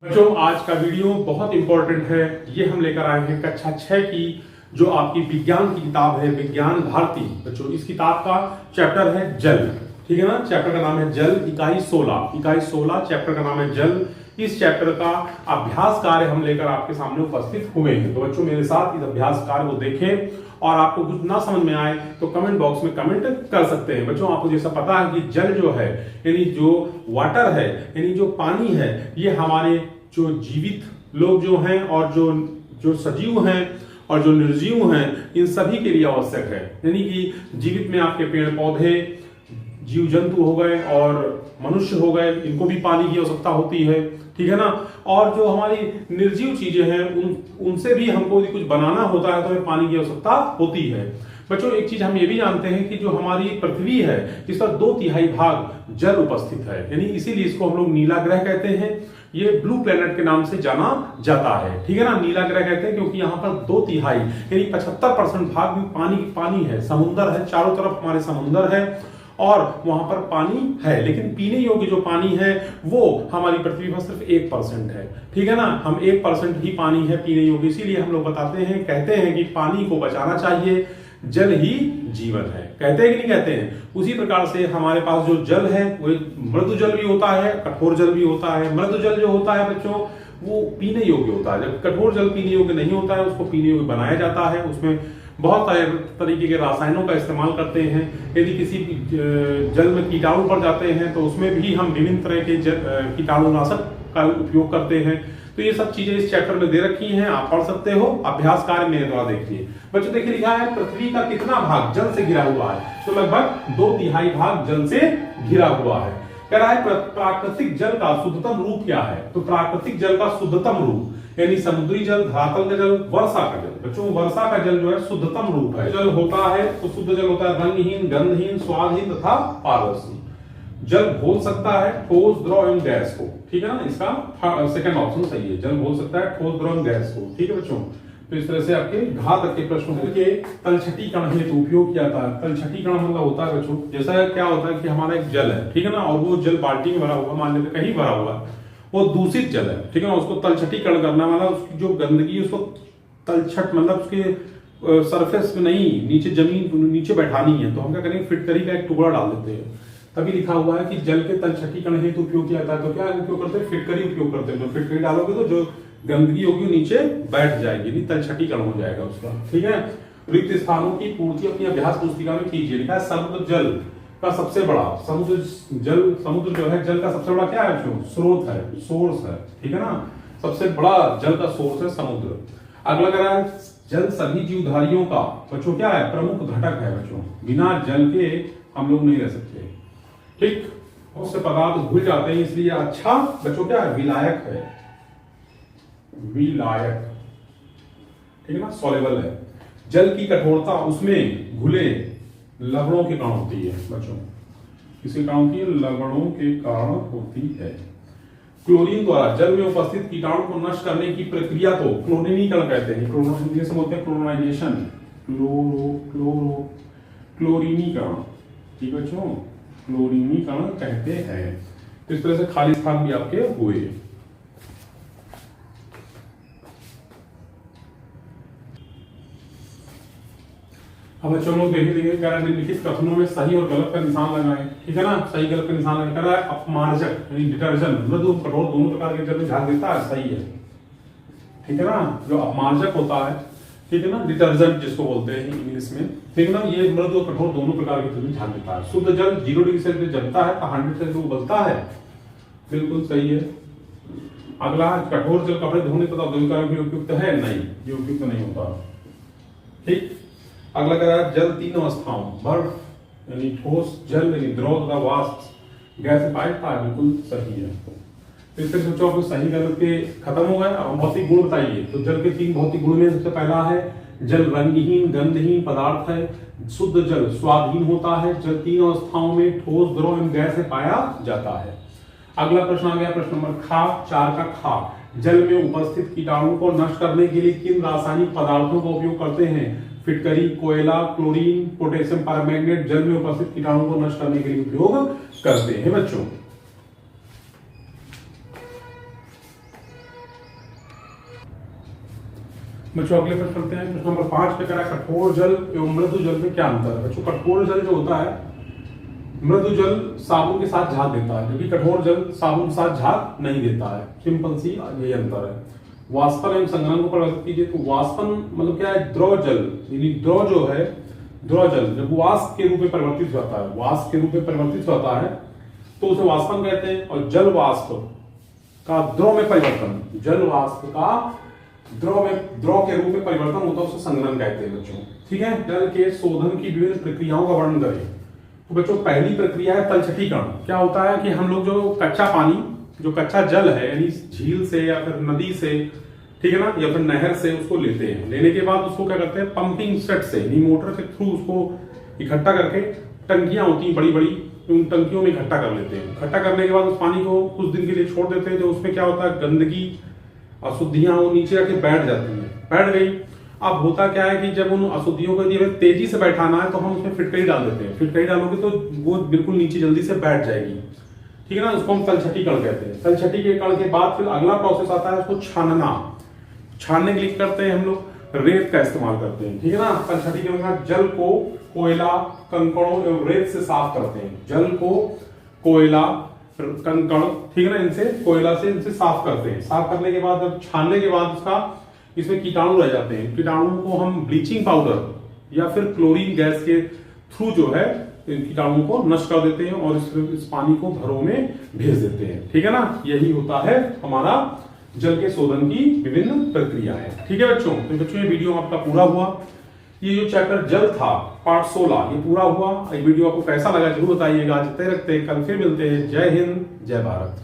बच्चों आज का वीडियो बहुत इंपॉर्टेंट है। ये हम लेकर आए हैं कक्षा 6 की जो आपकी विज्ञान की किताब है, विज्ञान भारती। बच्चों इस किताब का चैप्टर है जल, ठीक है ना। चैप्टर का नाम है जल, इकाई 16 चैप्टर का नाम है जल। इस चैप्टर का अभ्यास कार्य हम लेकर आपके सामने उपस्थित हुए हैं। तो बच्चों मेरे साथ इस अभ्यास कार्य को देखें और आपको कुछ ना समझ में आए तो कमेंट बॉक्स में कमेंट कर सकते हैं। बच्चों आपको जैसा पता है कि जल जो है यानी जो वाटर है यानी जो पानी है, ये हमारे जो जीवित लोग जो हैं और जो सजीव हैं और जो निर्जीव हैं इन सभी के लिए आवश्यक है। यानी कि जीवित में आपके पेड़ पौधे, जीव जंतु हो गए और मनुष्य हो गए, इनको भी पानी की आवश्यकता होती है, ठीक है ना। और जो हमारी निर्जीव चीजें हैं उनसे भी हमको कुछ बनाना होता है तो हमें पानी की आवश्यकता होती है। बच्चों एक चीज हम ये भी जानते हैं कि जो हमारी पृथ्वी है इसका 2/3 भाग जल उपस्थित है, यानी इसीलिए इसको हम लोग नीला ग्रह कहते हैं। ये ब्लू प्लेनेट के नाम से जाना जाता है, ठीक है ना। नीला ग्रह कहते हैं क्योंकि यहाँ पर 2/3 यानी 75% भाग में पानी है। समुद्र है, चारों तरफ हमारे समुद्र है और वहां पर पानी है, लेकिन पीने योग्य जो पानी है वो हमारी पृथ्वी पर सिर्फ 1% है, ठीक है ना। हम 1% ही पानी है पीने योग्य, इसीलिए हम लोग बताते हैं, कहते हैं कि पानी को बचाना चाहिए, जल ही जीवन है। कहते हैं कि नहीं कहते हैं। उसी प्रकार से हमारे पास जो जल है वो मृदु जल भी होता है, कठोर जल भी होता है। मृदु जल जो होता है बच्चों वो पीने योग्य होता है, जब कठोर जल पीने योग्य नहीं होता है उसको पीने योग्य बनाया जाता है। उसमें बहुत सारे तरीके के रसायनों का इस्तेमाल करते हैं। यदि किसी जल में कीटाणु पड़ जाते हैं तो उसमें भी हम विभिन्न तरह के कीटाणुनाशक का उपयोग करते हैं। तो ये सब चीजें इस चैप्टर में दे रखी हैं, आप पढ़ सकते हो। अभ्यास कार्य मेरे द्वारा देखिए। बच्चों देखिए लिखा है पृथ्वी का कितना भाग जल से घिरा हुआ है, तो लगभग 2/3 भाग जल से घिरा हुआ है। कह रहा है प्राकृतिक जल का शुद्धतम रूप क्या है, तो प्राकृतिक जल का शुद्धतम रूप यानी समुद्री जल, धरातल का जल, वर्षा का जल। बच्चों वर्षा का जल जो है शुद्धतम रूप है। जल होता है तो शुद्ध जल होता है रंगहीन, गंधहीन, स्वादहीन तथा पारदर्शी। जल घोल सकता है ठोस, द्रव एवं गैस को, ठीक है ना। इसका सेकंड ऑप्शन सही है, जल घोल सकता है ठोस, द्रव एवं गैस को, ठीक है बच्चों। तो इस तरह से आपके घात के प्रश्न के तलछटीकरण हेतु उपयोग किया जाता है। तलछटीकरण मतलब होता है बच्चों जैसा क्या होता है कि हमारा एक जल है, ठीक है ना, और वो जल बाल्टी में भरा हुआ, मान लेते कहीं भरा हुआ है, वो दूषित जल है, ठीक है ना। उसको तलछटीकरण करना मतलब उसकी जो गंदगी है उसको तलछट मतलब उसके सरफेस में नहीं, नीचे जमीन नीचे बैठानी है, तो हम क्या करेंगे फिटकरी का एक टुकड़ा डाल देते हैं। तभी लिखा हुआ है कि जल के तलछटीकरण हेतु उपयोग किया जाता है। तो क्या उपयोग करते हैं, फिटकरी उपयोग करते हैं। तो फिटकरी डालोगे तो जो गंदगी होगी नीचे बैठ जाएगी, नहीं तलछटीकरण हो जाएगा उसका, ठीक है। रिक्त स्थानों की पूर्ति अपनी अभ्यास पुस्तिका में कीजिए। लिखा है समुद्र जल का सबसे बड़ा समुद्र जो है जल का सबसे बड़ा क्या है बच्चों, स्रोत है, सोर्स है, ठीक है ना। सबसे बड़ा जल का सोर्स है समुद्र। अगला कह रहा है जल सभी जीवधारियों का बच्चों क्या है, प्रमुख घटक है बच्चों। बिना जल के हम लोग नहीं रह सकते, ठीक। उससे पदार्थ घुल जाते हैं, इसलिए अच्छा बच्चों क्या है, विलायक है, विलायक, ठीक है ना, सॉल्युबल है। जल की कठोरता उसमें घुले लवणों के कारण होती है बच्चों, किसी कारण की लवणों के कारण होती है। क्लोरीन द्वारा जल में उपस्थित कीटाणु को नष्ट करने की प्रक्रिया को क्लोरीनीकरण कहते हैं। क्लोरीनेशन बोलते हैं, क्लोरोनाइजेशन, क्लोरीनीकरण, ठीक है बच्चों, क्लोरीनीकरण कहते हैं। तो इस तरह से खाली स्थान भी आपके हुए। अब बच्चों लोग देखेंगे निम्नलिखित कथनों में सही और गलत का निशान लगाएं, ठीक है ना। सही गलत का निशान लगाएं। कह रहा है अपमार्जक यानी डिटर्जेंट मृदु कठोर दोनों प्रकार के जल में झाग देता है, सही है, ठीक है ना। जो अपमार्जक होता है, ठीक है ना, डिटर्जेंट जिसको बोलते हैं इंग्लिश में, ठीक है ना, ये मृदु और कठोर दोनों प्रकार के जल में झाग देता है। शुद्ध जल 0 डिग्री सेल्सियस जमता है तो 100 सेल्सियस उबलता है, बिल्कुल सही है। अगला कठोर जल कपड़े धोने तथा उपयुक्त है, नहीं ये उपयुक्त नहीं होता, ठीक। अगला कह रहा है जल 3 अवस्थाओं बर्फ यानी ठोस जल यानी द्रव तथा वाष्प गैस से पाया था, बिल्कुल सही है। तो इससे सोचो आपको सही गलत के खत्म हो गए। अब भौतिक गुण बताइए। तो जल के 3 भौतिक गुण में सबसे पहला है जल रंगहीन गंधहीन पदार्थ है। शुद्ध जल स्वादहीन होता है। जल 3 अवस्थाओं में ठोस द्रव एवं गैस से पाया जाता है। अगला प्रश्न आ गया, प्रश्न नंबर 4 का खा। जल में उपस्थित कीटाणु को नष्ट करने के लिए किन रासायनिक पदार्थों का उपयोग करते हैं। फिटकरी, कोयला, क्लोरीन, पोटेशियम परमैंगनेट जल में उपस्थित कीटाणु को नष्ट करने के लिए उपयोग करते हैं बच्चों। बच्चों अगले प्रश्न पढ़ते हैं। प्रश्न नंबर 5 पे कह रहा है कठोर जल एवं मृदु जल में क्या अंतर है। बच्चों कठोर जल जो होता है, मृदु जल साबुन के साथ झाग देता है, जबकि कठोर जल साबुन के साथ झाग नहीं देता है। सिंपल सी यही अंतर है। वाष्पन एवं संघनन को परिवर्तित कीजिए। तो वाष्पन मतलब क्या है, द्रव जल, यानी द्रव जो है, द्रव जल जब वाष्प के रूप में परिवर्तित होता है, वाष्प के रूप में परिवर्तित होता है तो उसे वाष्पन कहते हैं। और जल वाष्प का द्रव में परिवर्तन, जल वाष्प का द्रव के रूप में परिवर्तन होता है, उसे संघनन कहते हैं बच्चों। ठीक है। जल के शोधन की विभिन्न प्रक्रियाओं का वर्णन करें। तो बच्चों पहली प्रक्रिया है तलछटीकरण। क्या होता है कि हम लोग जो कच्चा पानी, जो कच्चा जल है, यानी झील से या फिर नदी से, ठीक है ना, या फिर नहर से उसको लेते हैं। लेने के बाद उसको क्या करते हैं, पंपिंग सेट से, यानी मोटर के थ्रू उसको इकट्ठा करके, टंकियां होती हैं बड़ी बड़ी, उन टंकियों में इकट्ठा कर लेते हैं। इकट्ठा करने के बाद उस पानी को कुछ दिन के लिए छोड़ देते हैं। तो उसमें क्या होता है, गंदगी, अशुद्धियां वो नीचे आके बैठ जाती हैं, बैठ गई। अब होता क्या है कि जब उन अशुद्धियों को यदि तेजी से बैठाना है तो हम उसमें फिटकरी डाल देते हैं। फिटकरी डालोगे तो वो बिल्कुल नीचे जल्दी से बैठ जाएगी। ठीक है ना, उसको हम तलछटीकरण कहते हैं। तलछटीकरण के बाद फिर अगला प्रोसेस आता है उसको छानना। छानने के लिए करते हैं हम लोग रेत का इस्तेमाल करते हैं। ठीक है ना, तलछटीकरण का जल को कोयला, कंकड़ों एवं रेत से साफ करते हैं। जल को कोयला, कंकड़, ठीक है ना, इनसे, कोयला से इनसे साफ करते हैं। साफ करने के बाद, छानने के बाद उसका, इसमें कीटाणु रह जाते हैं। कीटाणुओं को हम ब्लीचिंग पाउडर या फिर क्लोरीन गैस के थ्रू जो है कीटाणुओं को नष्ट कर देते हैं और इस पानी को घरों में भेज देते हैं। ठीक है ना, यही होता है हमारा जल के शोधन की विभिन्न प्रक्रियाएं। ठीक है बच्चों, तो बच्चों ये वीडियो आपका पूरा हुआ। ये जो चैप्टर जल था पार्ट 16 ये पूरा हुआ। ये वीडियो आपको कैसा लगा जरूर बताइएगा। आज रखते हैं, कल फिर मिलते हैं। जय हिंद, जय भारत।